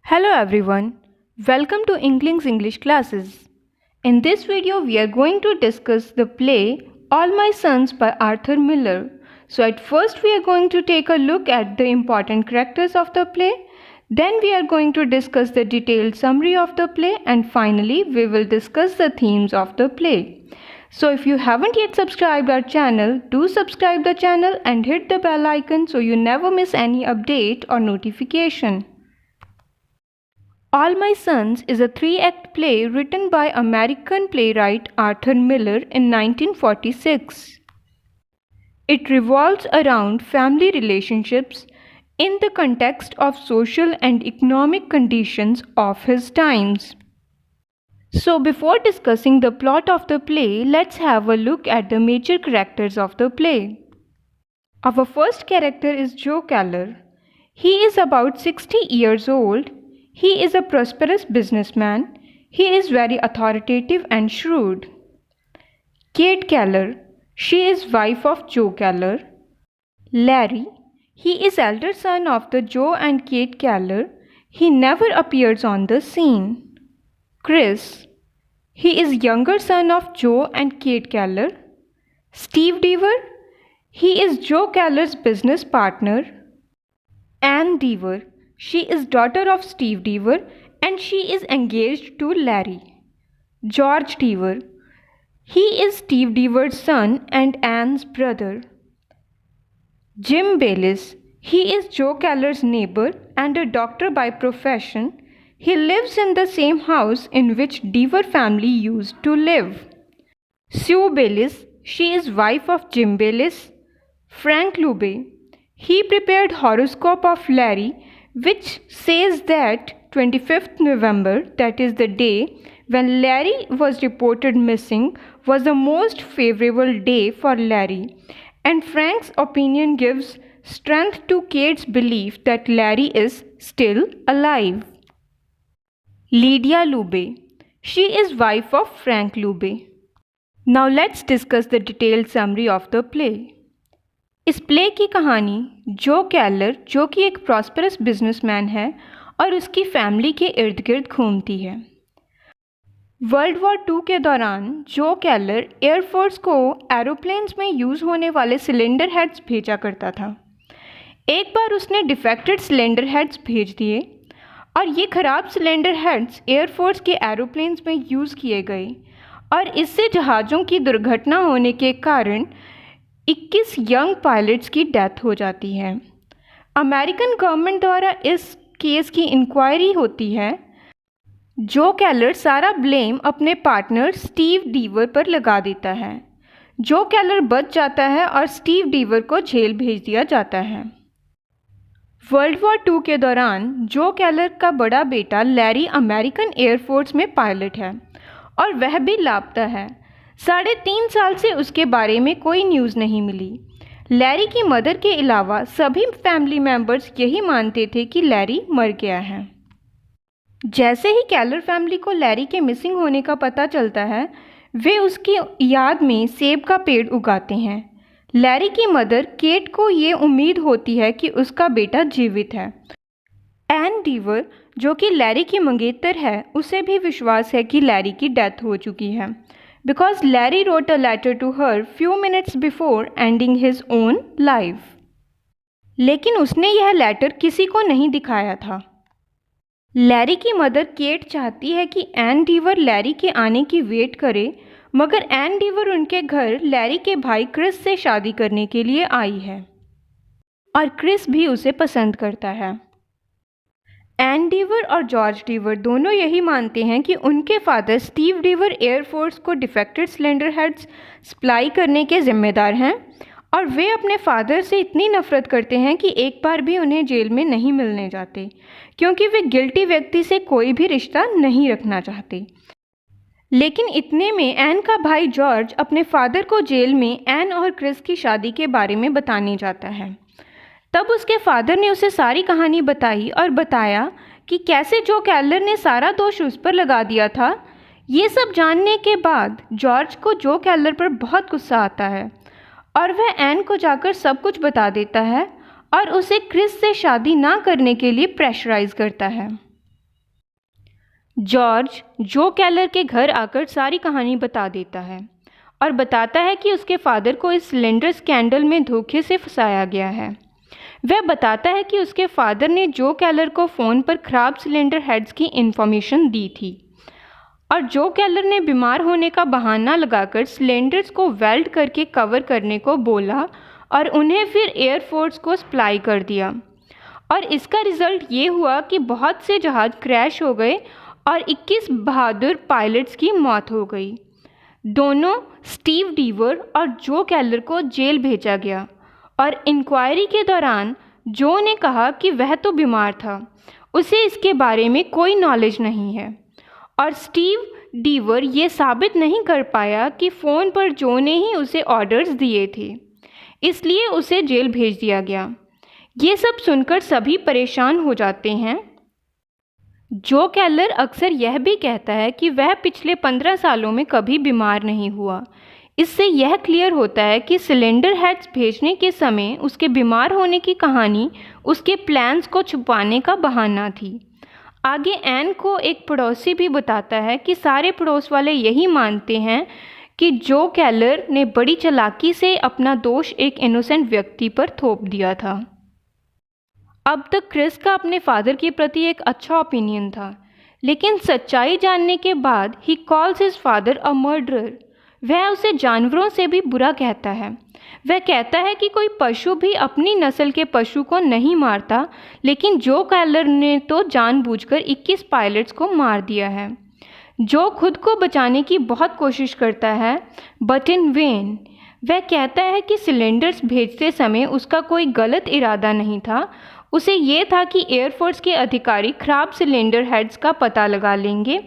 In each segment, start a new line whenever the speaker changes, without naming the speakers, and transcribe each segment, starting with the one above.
Hello everyone, welcome to Inkling's English classes. In this video, we are going to discuss the play All My Sons by Arthur Miller. So at first we are going to take a look at the important characters of the play. Then we are going to discuss the detailed summary of the play, and finally we will discuss the themes of the play. So if you haven't yet subscribed our channel, do subscribe the channel and hit the bell icon so you never miss any update or notification. All My Sons is a three-act play written by American playwright Arthur Miller in 1946. It revolves around family relationships in the context of social and economic conditions of his times. So before discussing the plot of the play, let's have a look at the major characters of the play. Our first character is Joe Keller. He is about 60 years old. He is a prosperous businessman. He is very authoritative and shrewd. Kate Keller. She is wife of Joe Keller. Larry. He is elder son of the Joe and Kate Keller. He never appears on the scene. Chris. He is younger son of Joe and Kate Keller. Steve Deaver. He is Joe Keller's business partner. Anne Deaver. She is daughter of Steve Deaver and she is engaged to Larry. George Deaver. He is Steve Deaver's son and Anne's brother. Jim Bayliss. He is Joe Keller's neighbor and a doctor by profession. He lives in the same house in which Deaver family used to live. Sue Bayliss. She is wife of Jim Bayliss. Frank Lube. He prepared horoscope of Larry, which says that 25th November, that is the day when Larry was reported missing, was the most favorable day for Larry, and Frank's opinion gives strength to Kate's belief that Larry is still alive. Lydia Lube. She is wife of Frank Lube. Now let's discuss the detailed summary of the play. इस play की कहानी जो कैलर, जो कि एक prosperous businessman है और उसकी फैमिली के इर्द गिर्द घूमती है। वर्ल्ड वॉर 2 के दौरान जो कैलर एयरफोर्स को एरोप्लेन्स में यूज़ होने वाले सिलेंडर हेड्स भेजा करता था। एक बार उसने डिफेक्टेड सिलेंडर हेड्स भेज दिए और ये ख़राब सिलेंडर हेड्स एयरफोर्स के एरोप्लेन्स में यूज़ किए गए और इससे जहाज़ों की दुर्घटना होने के कारण 21 यंग पायलट्स की डेथ हो जाती है। अमेरिकन गवर्नमेंट द्वारा इस केस की इंक्वायरी होती है। जो कैलर सारा ब्लेम अपने पार्टनर स्टीव डीवर पर लगा देता है। जो कैलर बच जाता है और स्टीव डीवर को जेल भेज दिया जाता है। वर्ल्ड वॉर 2 के दौरान जो कैलर का बड़ा बेटा लैरी अमेरिकन एयरफोर्स में पायलट है और वह भी लापता है। 3.5 साल से उसके बारे में कोई न्यूज़ नहीं मिली। लैरी की मदर के अलावा सभी फैमिली मेंबर्स यही मानते थे कि लैरी मर गया है। जैसे ही कैलर फैमिली को लैरी के मिसिंग होने का पता चलता है, वे उसकी याद में सेब का पेड़ उगाते हैं। लैरी की मदर केट को ये उम्मीद होती है कि उसका बेटा जीवित है। एन डीवर, जो कि लैरी की मंगेतर है, उसे भी विश्वास है कि लैरी की डेथ हो चुकी है, because Larry wrote a letter to her few minutes before ending his own life. लेकिन उसने यह लेटर किसी को नहीं दिखाया था। लैरी की मदर केट चाहती है कि एन डीवर लैरी के आने की वेट करे, मगर एन डीवर उनके घर लैरी के भाई क्रिस से शादी करने के लिए आई है और क्रिस भी उसे पसंद करता है। एन डीवर और जॉर्ज डीवर दोनों यही मानते हैं कि उनके फादर स्टीव डीवर एयरफोर्स को डिफेक्टेड सिलेंडर हेड्स सप्लाई करने के जिम्मेदार हैं और वे अपने फादर से इतनी नफरत करते हैं कि एक बार भी उन्हें जेल में नहीं मिलने जाते, क्योंकि वे गिल्टी व्यक्ति से कोई भी रिश्ता नहीं रखना चाहते। लेकिन इतने में एन का भाई जॉर्ज अपने फादर को जेल में एन और क्रिस की शादी के बारे में बताने जाता है। तब उसके फादर ने उसे सारी कहानी बताई और बताया कि कैसे जो कैलर ने सारा दोष उस पर लगा दिया था। ये सब जानने के बाद जॉर्ज को जो कैलर पर बहुत गुस्सा आता है और वह एन को जाकर सब कुछ बता देता है और उसे क्रिस से शादी ना करने के लिए प्रेशराइज करता है। जॉर्ज जो कैलर के घर आकर सारी कहानी बता देता है और बताता है कि उसके फादर को इस सिलेंडर स्कैंडल में धोखे से फंसाया गया है। वह बताता है कि उसके फादर ने जो कैलर को फ़ोन पर ख़राब सिलेंडर हेड्स की इन्फॉर्मेशन दी थी और जो कैलर ने बीमार होने का बहाना लगाकर सिलेंडर्स को वेल्ड करके कवर करने को बोला और उन्हें फिर एयरफोर्स को सप्लाई कर दिया। और इसका रिज़ल्ट ये हुआ कि बहुत से जहाज़ क्रैश हो गए और 21 बहादुर पायलट्स की मौत हो गई। दोनों स्टीव डीवर और जो कैलर को जेल भेजा गया और इंक्वायरी के दौरान जो ने कहा कि वह तो बीमार था, उसे इसके बारे में कोई नॉलेज नहीं है और स्टीव डीवर ये साबित नहीं कर पाया कि फ़ोन पर जो ने ही उसे ऑर्डर्स दिए थे, इसलिए उसे जेल भेज दिया गया। ये सब सुनकर सभी परेशान हो जाते हैं। जो कैलर अक्सर यह भी कहता है कि वह पिछले 15 सालों में कभी बीमार नहीं हुआ। इससे यह क्लियर होता है कि सिलेंडर हेड्स भेजने के समय उसके बीमार होने की कहानी उसके प्लान्स को छुपाने का बहाना थी। आगे एन को एक पड़ोसी भी बताता है कि सारे पड़ोस वाले यही मानते हैं कि जो कैलर ने बड़ी चालाकी से अपना दोष एक इनोसेंट व्यक्ति पर थोप दिया था। अब तक क्रिस का अपने फादर के प्रति एक अच्छा ओपिनियन था, लेकिन सच्चाई जानने के बाद he calls his father a murderer. वह उसे जानवरों से भी बुरा कहता है। वह कहता है कि कोई पशु भी अपनी नस्ल के पशु को नहीं मारता, लेकिन जो कैलर ने तो जानबूझकर 21 पायलट्स को मार दिया है। जो खुद को बचाने की बहुत कोशिश करता है, बट इन वेन। वह कहता है कि सिलेंडर्स भेजते समय उसका कोई गलत इरादा नहीं था। उसे ये था कि एयरफोर्स के अधिकारी ख़राब सिलेंडर हेड्स का पता लगा लेंगे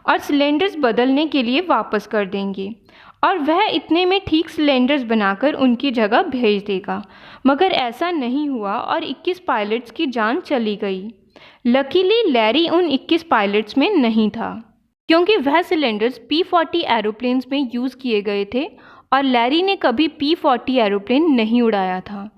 और सिलेंडर्स बदलने के लिए वापस कर देंगे और वह इतने में ठीक सिलेंडर्स बनाकर उनकी जगह भेज देगा। मगर ऐसा नहीं हुआ और 21 पायलट्स की जान चली गई। लकीली लैरी उन 21 पायलट्स में नहीं था, क्योंकि वह सिलेंडर्स P-40 एरोप्लेन्स में यूज़ किए गए थे और लैरी ने कभी P-40 एरोप्लेन नहीं उड़ाया था।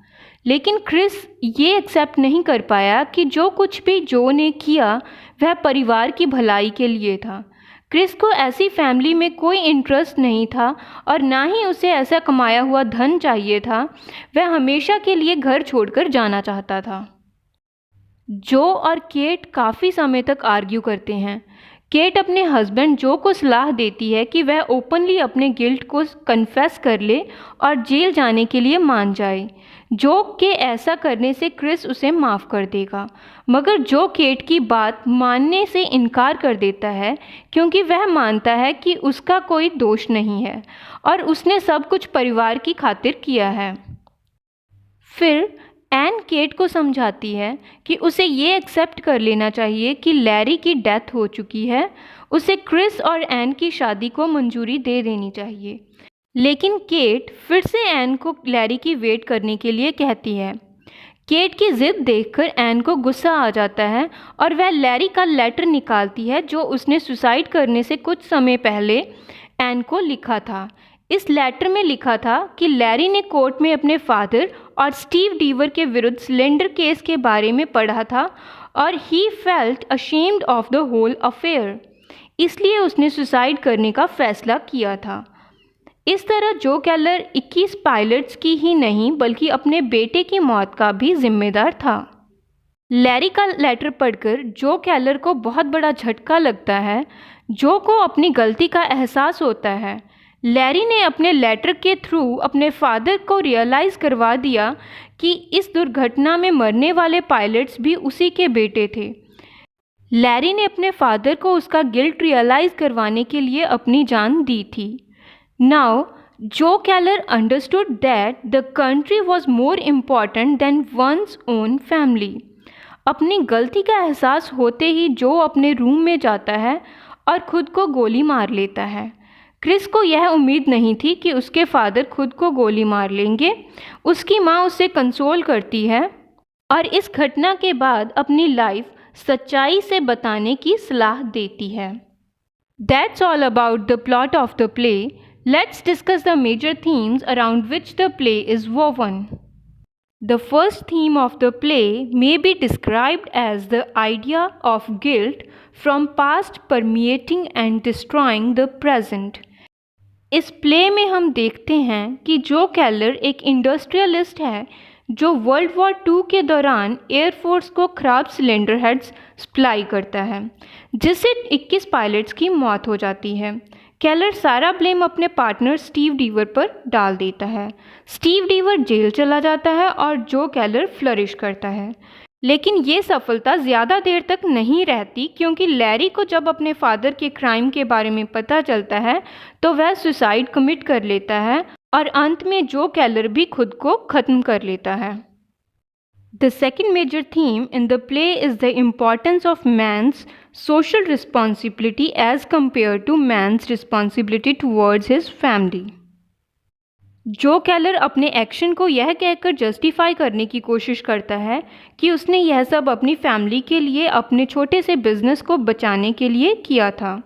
लेकिन क्रिस ये एक्सेप्ट नहीं कर पाया कि जो कुछ भी जो ने किया वह परिवार की भलाई के लिए था। क्रिस को ऐसी फैमिली में कोई इंटरेस्ट नहीं था और ना ही उसे ऐसा कमाया हुआ धन चाहिए था। वह हमेशा के लिए घर छोड़कर जाना चाहता था। जो और केट काफ़ी समय तक आर्ग्यू करते हैं। केट अपने हस्बैंड जो को सलाह देती है कि वह ओपनली अपने गिल्ट को कन्फेस कर ले और जेल जाने के लिए मान जाए। जो के ऐसा करने से क्रिस उसे माफ़ कर देगा, मगर जो केट की बात मानने से इनकार कर देता है क्योंकि वह मानता है कि उसका कोई दोष नहीं है और उसने सब कुछ परिवार की खातिर किया है। फिर एन केट को समझाती है कि उसे ये एक्सेप्ट कर लेना चाहिए कि लैरी की डेथ हो चुकी है। उसे क्रिस और एन की शादी को मंजूरी दे देनी चाहिए। लेकिन केट फिर से एन को लैरी की वेट करने के लिए कहती है। केट की ज़िद देखकर एन को गुस्सा आ जाता है और वह लैरी का लेटर निकालती है जो उसने सुसाइड करने से कुछ समय पहले एन को लिखा था। इस लेटर में लिखा था कि लैरी ने कोर्ट में अपने फादर और स्टीव डीवर के विरुद्ध सिलेंडर केस के बारे में पढ़ा था और ही felt ashamed of the whole affair, इसलिए उसने सुसाइड करने का फैसला किया था। इस तरह जो कैलर 21 पायलट्स की ही नहीं बल्कि अपने बेटे की मौत का भी जिम्मेदार था। लैरी का लेटर पढ़कर जो कैलर को बहुत बड़ा झटका लगता है। जो को अपनी गलती का एहसास होता है। लैरी ने अपने लेटर के थ्रू अपने फादर को रियलाइज़ करवा दिया कि इस दुर्घटना में मरने वाले पायलट्स भी उसी के बेटे थे। लैरी ने अपने फादर को उसका गिल्ट रियलाइज़ करवाने के लिए अपनी जान दी थी। Now, Joe Keller understood that the country was more important than one's own family. अपनी गलती का एहसास होते ही जो अपने रूम में जाता है और खुद को गोली मार लेता है। क्रिस को यह उम्मीद नहीं थी कि उसके फादर खुद को गोली मार लेंगे। उसकी माँ उसे कंसोल करती है और इस घटना के बाद अपनी लाइफ सच्चाई से बताने की सलाह देती है। That's all about the plot of the play. Let's discuss the major themes around which the play is woven. The first theme of the play may be described as the idea of guilt from past permeating and destroying the present. इस play में हम देखते हैं कि जो Keller एक industrialist है जो वर्ल्ड वॉर 2 के दौरान एयरफोर्स को खराब सिलेंडर हेड्स सप्लाई करता है, जिससे 21 पायलट्स की मौत हो जाती है। केलर सारा ब्लेम अपने पार्टनर स्टीव डीवर पर डाल देता है। स्टीव डीवर जेल चला जाता है और जो केलर फ्लरिश करता है। लेकिन ये सफलता ज़्यादा देर तक नहीं रहती, क्योंकि लैरी को जब अपने फादर के क्राइम के बारे में पता चलता है तो वह सुसाइड कमिट कर लेता है और अंत में जो केलर भी खुद को ख़त्म कर लेता है। The second major theme in the play is the importance of man's social responsibility as compared to man's responsibility towards his family. जो केलर अपने एक्शन को यह कहकर जस्टिफाई करने की कोशिश करता है कि उसने यह सब अपनी फैमिली के लिए, अपने छोटे से बिजनेस को बचाने के लिए किया था,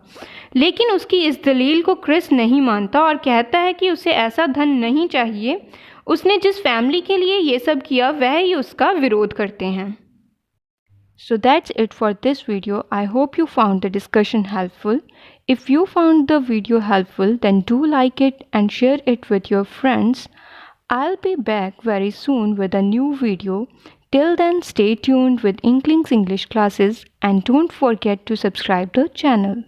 लेकिन उसकी इस दलील को क्रिस नहीं मानता और कहता है कि उसे ऐसा धन नहीं चाहिए। उसने जिस फैमिली के लिए ये सब किया वह ही उसका विरोध करते हैं। So that's it for this video. I hope you found the discussion helpful. If you found the video helpful, then do like it and share it with your friends. I'll be back very soon with a new video. Till then, stay tuned with Inklings English classes and don't forget to subscribe the channel.